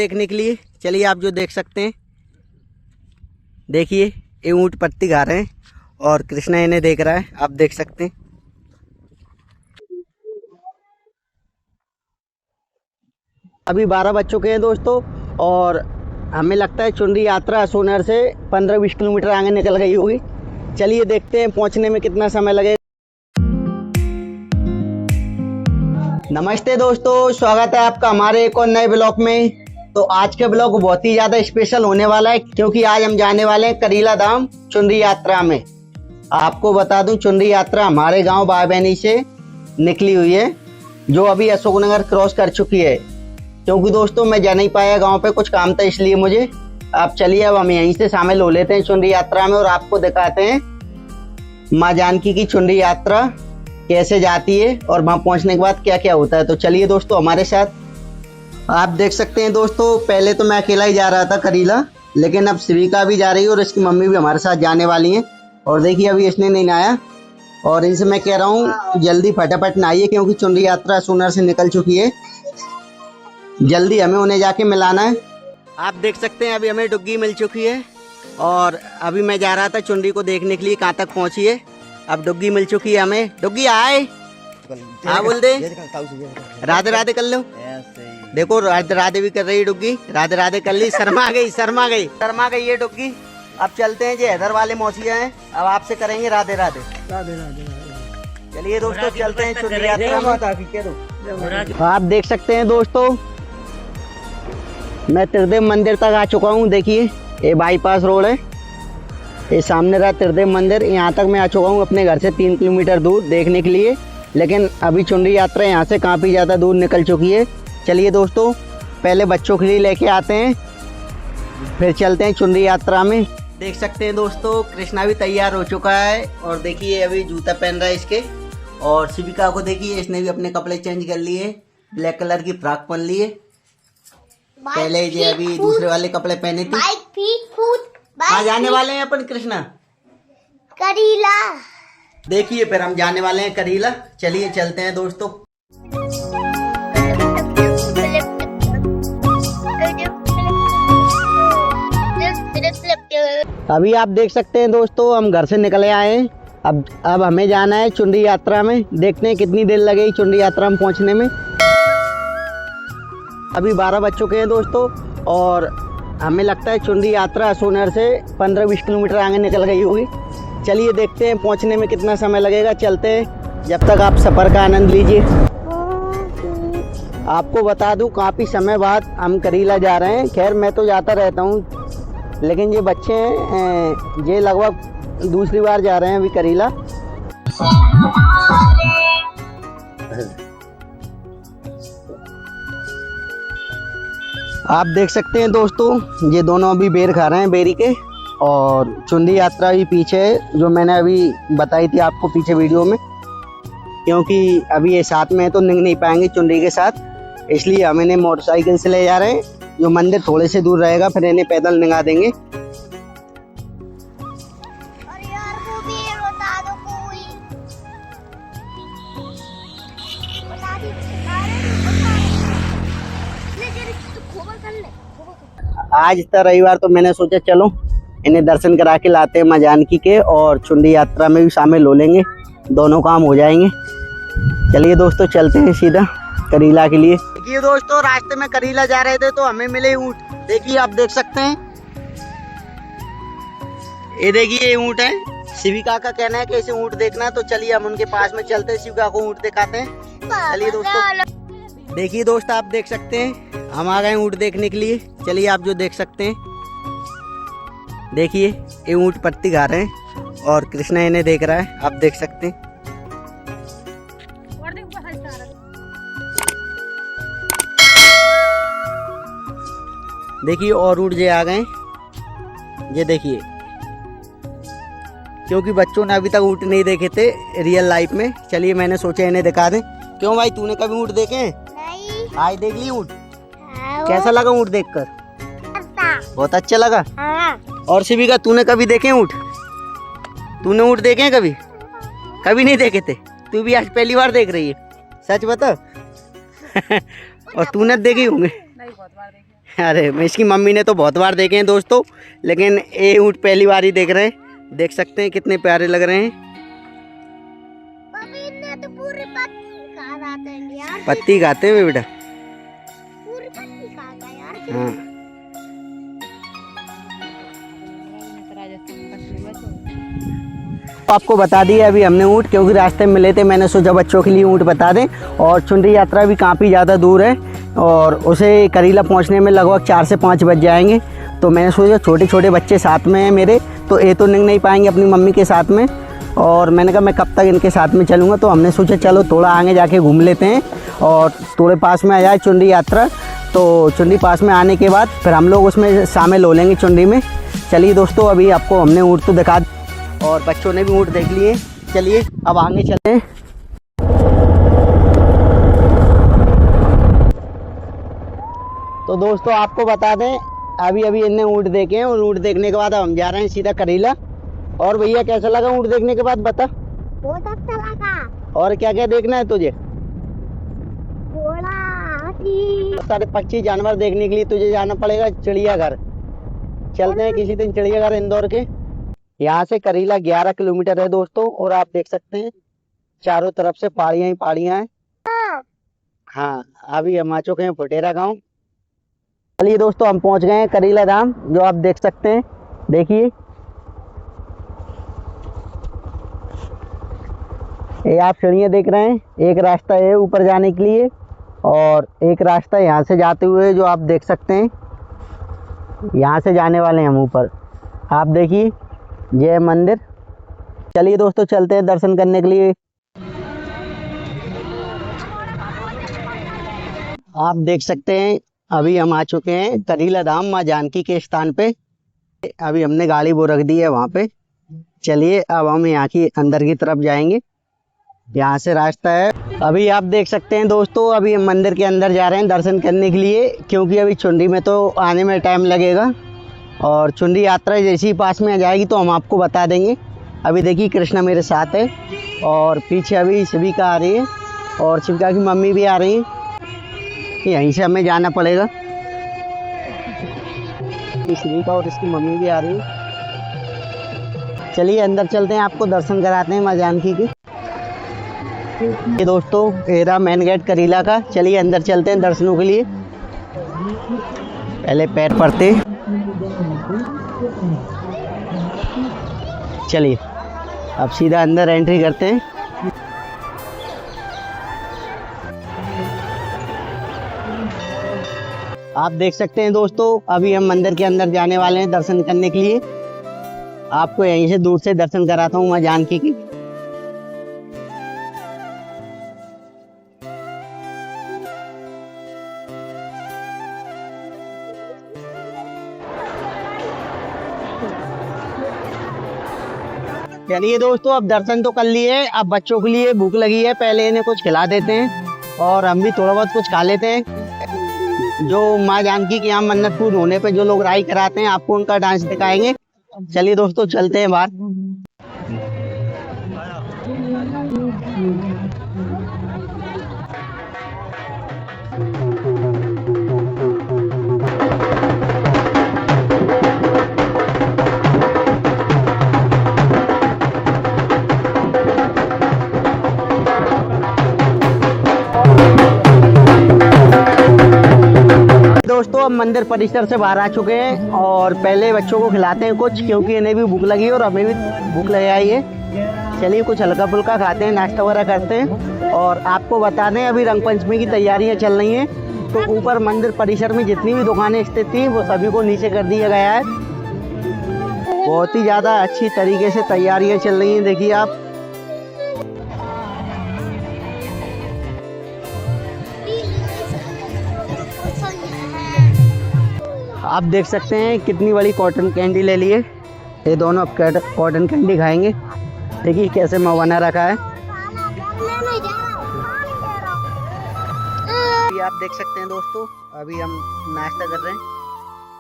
देखने के लिए। चलिए आप जो देख सकते हैं, देखिए ये ऊँट पत्ती खा रहे हैं और कृष्णा इन्हें देख रहा है, आप देख सकते हैं। अभी 12 बज चुके हैं दोस्तों और हमें लगता है चुनरी यात्रा सोनहर से 15-20 किलोमीटर आगे निकल गई होगी। चलिए देखते हैं पहुंचने में कितना समय लगेगा। नमस्ते दोस्तों, स्वागत है आपका हमारे एक और नए ब्लॉग में। तो आज के ब्लॉग बहुत ही ज़्यादा स्पेशल होने वाला है क्योंकि आज हम जाने वाले हैं करीला धाम चुनरी यात्रा में। आपको बता दूं, चुनरी यात्रा हमारे गांव भाई से निकली हुई है जो अभी अशोकनगर क्रॉस कर चुकी है। क्योंकि दोस्तों मैं जा नहीं पाया गांव पे, कुछ काम था इसलिए मुझे। आप चलिए अब हम यहीं से शामिल हो लेते हैं चुनरी यात्रा में और आपको दिखाते हैं माँ जानकी की चुनरी यात्रा कैसे जाती है और वहाँ पहुँचने के बाद क्या क्या होता है। तो चलिए दोस्तों हमारे साथ। आप देख सकते हैं दोस्तों, पहले तो मैं अकेला ही जा रहा था करीला, लेकिन अब शिविका भी जा रही है और इसकी मम्मी भी हमारे साथ जाने वाली हैं। और देखिए अभी इसने नहीं नहाया और इनसे मैं कह रहा हूँ जल्दी फटाफट नहाइए क्योंकि चुनरी यात्रा सोनहर से निकल चुकी है। जल्दी हमें उन्हें जाके मिलाना है। आप देख सकते हैं अभी हमें डुग्गी मिल चुकी है और अभी मैं जा रहा था चुनरी को देखने के लिए कहाँ तक पहुँची है। अब डुग्गी मिल चुकी है हमें। डुग्गी आए, हाँ बोल दे, राधे राधे कर लो। देखो राधे राधे भी कर रही है डुग्गी, राधे राधे कर ली। शर्मा गई ये डुग्गी। अब चलते हैं, जो हैदर वाले मौसिया हैं, अब आपसे करेंगे राधे राधे। चलिए दोस्तों चलते हैं चुनरी यात्रा। आप देख सकते हैं दोस्तों मैं त्रिदेव मंदिर तक आ चुका हूँ। देखिए ये बाईपास रोड है, ये सामने रहा त्रिदेव मंदिर। यहाँ तक मैं आ चुका हूँ अपने घर से 3 किलोमीटर दूर देखने के लिए। लेकिन अभी चुनरी यात्रा यहाँ से काफ़ी ज़्यादा दूर निकल चुकी है। चलिए दोस्तों पहले बच्चों के लिए लेके आते हैं, फिर चलते हैं चुनरी यात्रा में। देख सकते हैं दोस्तों कृष्णा भी तैयार हो चुका है और देखिए अभी जूता पहन रहा है इसके। और शिविका को देखिए इसने भी अपने कपड़े चेंज कर लिए, ब्लैक कलर की फ्रॉक पहन ली है। पहले ये अभी दूसरे वाले कपड़े पहने थे। कहाँ जाने वाले हैं अपन कृष्णा? करीला। देखिए फिर हम जाने वाले हैं करीला। चलिए चलते हैं दोस्तों। अभी आप देख सकते हैं दोस्तों हम घर से निकले आए हैं। अब हमें जाना है चुनरी यात्रा में। देखते हैं कितनी देर लगेगी चुनरी यात्रा में पहुंचने में। अभी 12 बज चुके हैं दोस्तों और हमें लगता है चुनरी यात्रा सोनहर से 15-20 किलोमीटर आगे निकल गई होगी। चलिए देखते हैं पहुंचने में कितना समय लगेगा। चलते हैं, जब तक आप सफ़र का आनंद लीजिए। आपको बता दूं काफ़ी समय बाद हम करीला जा रहे हैं। खैर मैं तो जाता रहता हूं, लेकिन ये बच्चे हैं ये लगभग दूसरी बार जा रहे हैं अभी करीला। आप देख सकते हैं दोस्तों ये दोनों अभी बेर खा रहे हैं, बेरी के। और चुनरी यात्रा भी पीछे है जो मैंने अभी बताई थी आपको पीछे वीडियो में। क्योंकि अभी ये साथ में है तो निकल नहीं पाएंगे चुनरी के साथ, इसलिए हम इन्हें मोटरसाइकिल से ले जा रहे हैं। जो मंदिर थोड़े से दूर रहेगा फिर इन्हें पैदल निगा देंगे। आज था रविवार तो मैंने सोचा चलो इन्हें दर्शन करा के लाते हैं माँ जानकी के और चुनरी यात्रा में भी शामिल हो लेंगे, दोनों काम हो जाएंगे। चलिए दोस्तों चलते हैं सीधा करीला के लिए। देखिए दोस्तों रास्ते में करीला जा रहे थे तो हमें मिले ऊँट। देखिए आप देख सकते हैं, ये देखिए ऊँट है। शिविका का कहना है कि इसे ऊँट देखना है, तो चलिए हम उनके पास में चलते हैं, शिविका को ऊँट दिखाते हैं। चलिए दोस्तों। देखिए दोस्त आप देख सकते हैं हम आ गए ऊँट देखने के लिए। चलिए आप जो देख सकते हैं, देखिए ये ऊँट पत्ती खा रहे हैं और कृष्णा इन्हें देख रहा है, आप देख सकते हैं। देखिए और ऊँट जे आ गए, ये देखिए। क्योंकि बच्चों ने अभी तक ऊँट नहीं देखे थे रियल लाइफ में, चलिए मैंने सोचा इन्हें दिखा दें। क्यों भाई तूने कभी ऊँट देखे हैं? नहीं। आज देख ली ऊँट? कैसा लगा ऊँट देखकर? बहुत अच्छा लगा। हाँ। और शिविका तूने कभी देखे ऊँट? तूने ऊँट देखे हैं कभी? कभी नहीं देखे थे? तू भी आज पहली बार देख रही है, सच बता। और तूने देखे होंगे? नहीं, बहुत बार देखे। अरे इसकी मम्मी ने तो बहुत बार देखे हैं दोस्तों, लेकिन ये ऊँट पहली बार ही देख रहे हैं। देख सकते हैं कितने प्यारे लग रहे हैं। तो पूरी पत्ती खा जाते हैं यार। पत्ती खाते हैं बेटा। पूरी पत्ती खाता है यार। हाँ आपको बता दिया अभी हमने ऊँट, क्योंकि रास्ते में मिले थे, मैंने सोचा बच्चों के लिए ऊँट बता दें। और चुनरी यात्रा भी काफ़ी ज़्यादा दूर है और उसे करीला पहुंचने में लगभग 4 से 5 बज जाएंगे। तो मैंने सोचा छोटे छोटे बच्चे साथ में हैं मेरे, तो ये तो नहीं पाएंगे अपनी मम्मी के साथ में, और मैंने कहा मैं कब तक इनके साथ में चलूँगा। तो हमने सोचा चलो थोड़ा आगे जाके घूम लेते हैं और थोड़े पास में आ जाए चुनरी यात्रा। तो चुनरी पास में आने के बाद फिर हम लोग उसमें शामिल हो लेंगे चुनरी में। चलिए दोस्तों, अभी आपको हमने ऊँट तो दिखा और बच्चों ने भी ऊँट देख लिए। चलिए अब आगे चलते हैं। तो दोस्तों आपको बता दें, अभी इनने ऊँट देखे हैं और ऊँट देखने के बाद अब हम जा रहे हैं सीधा करीला। और भैया कैसा लगा ऊँट देखने के बाद बता। बहुत अच्छा लगा। और क्या क्या देखना है तुझे? घोड़ा, हाथी। सारे पक्षी जानवर देखने के लिए तुझे जाना पड़ेगा चिड़ियाघर। चलते हैं किसी दिन चिड़ियाघर इंदौर के। यहाँ से करीला 11 किलोमीटर है दोस्तों, और आप देख सकते हैं चारों तरफ से पहाड़ियाँ ही पहाड़ियाँ हैं। हाँ अभी हम आ चुके हैं फुटेरा गाँव। चलिए दोस्तों, हम पहुँच गए हैं करीला धाम, जो आप देख सकते हैं। देखिए ये आप सीढ़ियाँ देख रहे हैं, एक रास्ता है ऊपर जाने के लिए और एक रास्ता यहाँ से जाते हुए जो आप देख सकते हैं। यहाँ से जाने वाले हैं हम ऊपर। आप देखिए जय मंदिर। चलिए दोस्तों चलते हैं दर्शन करने के लिए। आप देख सकते हैं अभी हम आ चुके हैं करीला धाम माँ जानकी के स्थान पे। अभी हमने गाड़ी वो रख दी है वहाँ पे। चलिए अब हम यहाँ की अंदर की तरफ जाएंगे, यहाँ से रास्ता है। अभी आप देख सकते हैं दोस्तों, अभी हम मंदिर के अंदर जा रहे हैं दर्शन करने के लिए, क्योंकि अभी चुनरी में तो आने में टाइम लगेगा और चुनरी यात्रा जैसे ही पास में आ जाएगी तो हम आपको बता देंगे। अभी देखिए कृष्णा मेरे साथ है और पीछे अभी शिविका आ रही है और शिविका की मम्मी भी आ रही है। यहीं से हमें जाना पड़ेगा। शिविका और इसकी मम्मी भी आ रही है। चलिए अंदर चलते हैं, आपको दर्शन कराते हैं माँ जानकी के। ये दोस्तों एरा मेन गेट करीला का। चलिए अंदर चलते हैं दर्शनों के लिए। पहले पैर पड़ते। चलिए अब सीधा अंदर एंट्री करते हैं। आप देख सकते हैं दोस्तों, अभी हम मंदिर के अंदर जाने वाले हैं दर्शन करने के लिए। आपको यहीं से दूर से दर्शन कराता हूँ माँ जानकी की। चलिए दोस्तों, अब दर्शन तो कर लिए, अब बच्चों के लिए भूख लगी है, पहले इन्हें कुछ खिला देते हैं और हम भी थोड़ा बहुत कुछ खा लेते हैं। जो माँ जानकी के यहाँ मन्नत पूर्ण होने पे जो लोग राई कराते हैं, आपको उनका डांस दिखाएंगे। चलिए दोस्तों चलते हैं बाहर। दोस्तों अब मंदिर परिसर से बाहर आ चुके हैं और पहले बच्चों को खिलाते हैं कुछ, क्योंकि इन्हें भी भूख लगी है और हमें भी भूख लग आई है। चलिए कुछ हल्का फुल्का खाते हैं, नाश्ता वगैरह करते हैं। और आपको बता दें अभी रंग पंचमी की तैयारियां चल रही हैं, तो ऊपर मंदिर परिसर में जितनी भी दुकानें स्थित थी वो सभी को नीचे कर दिया गया है। बहुत ही ज़्यादा अच्छी तरीके से तैयारियाँ चल रही हैं, देखिए आप। आप देख सकते हैं कितनी बड़ी कॉटन कैंडी ले लिए। ये दोनों अब कॉटन कैंडी खाएंगे। देखिए कैसे मुँह बना रखा है। ये आप देख सकते हैं दोस्तों, अभी हम नाश्ता कर रहे हैं।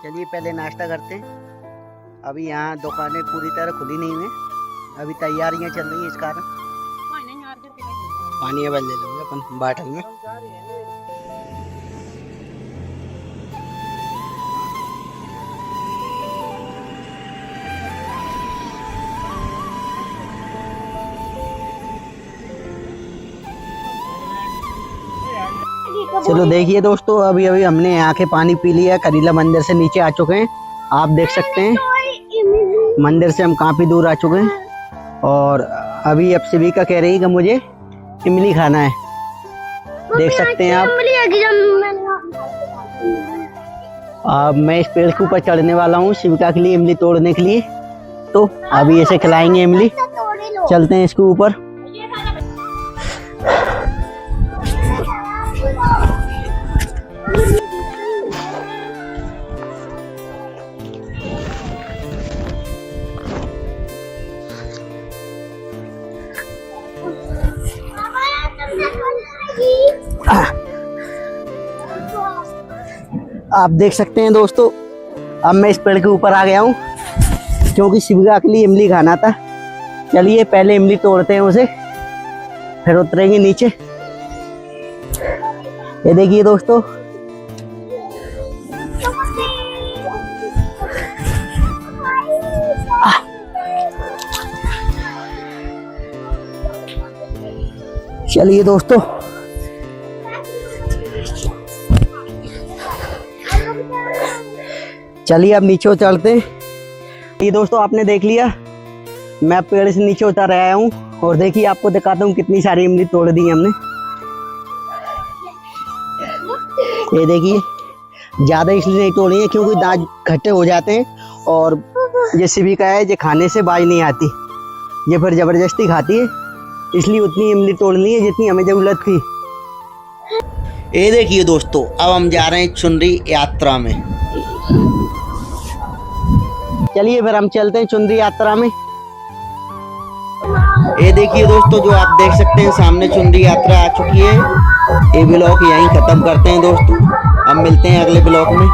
चलिए पहले नाश्ता करते हैं। अभी यहाँ दुकानें पूरी तरह खुली नहीं हैं, अभी तैयारियाँ चल रही हैं, इस कारण पानी अवल ले लेंगे अपन बाटल में। चलो देखिए दोस्तों, अभी अभी हमने यहाँ के पानी पी लिया। करीला मंदिर से नीचे आ चुके हैं, आप देख सकते हैं। मंदिर से हम काफी दूर आ चुके हैं और अभी अब शिविका कह रही है कि मुझे इमली खाना है। देख सकते हैं आप। अब मैं इस पेड़ के ऊपर चढ़ने वाला हूँ शिविका के लिए इमली तोड़ने के लिए। तो अभी ऐसे खिलाएंगे इमली। चलते हैं इसके ऊपर। आप देख सकते हैं दोस्तों, अब मैं इस पेड़ के ऊपर आ गया हूँ क्योंकि शिविका के लिए इमली खाना था। चलिए पहले इमली तोड़ते हैं उसे, फिर उतरेंगे नीचे। ये देखिए दोस्तों, चलिए दोस्तों, चलिए अब नीचे उतरते हैं। ये दोस्तों आपने देख लिया, मैं पेड़ से नीचे उतर आया हूँ और देखिए आपको दिखाता हूँ कितनी सारी इमली तोड़ दी हमने। ये देखिए, ज़्यादा इसलिए नहीं तोड़ी है क्योंकि दांत खट्टे हो जाते हैं और ये शिविका है, ये खाने से बाज नहीं आती, ये फिर ज़बरदस्ती खाती है, इसलिए उतनी इमली तोड़ ली है जितनी हमें ज़रूरत थी। ये देखिए दोस्तों, अब हम जा रहे हैं चुनरी यात्रा में। चलिए फिर हम चलते हैं चुनरी यात्रा में। ये देखिए दोस्तों, जो आप देख सकते हैं सामने चुनरी यात्रा आ चुकी है। ये ब्लॉग यहीं खत्म करते हैं दोस्तों, अब मिलते हैं अगले ब्लॉग में।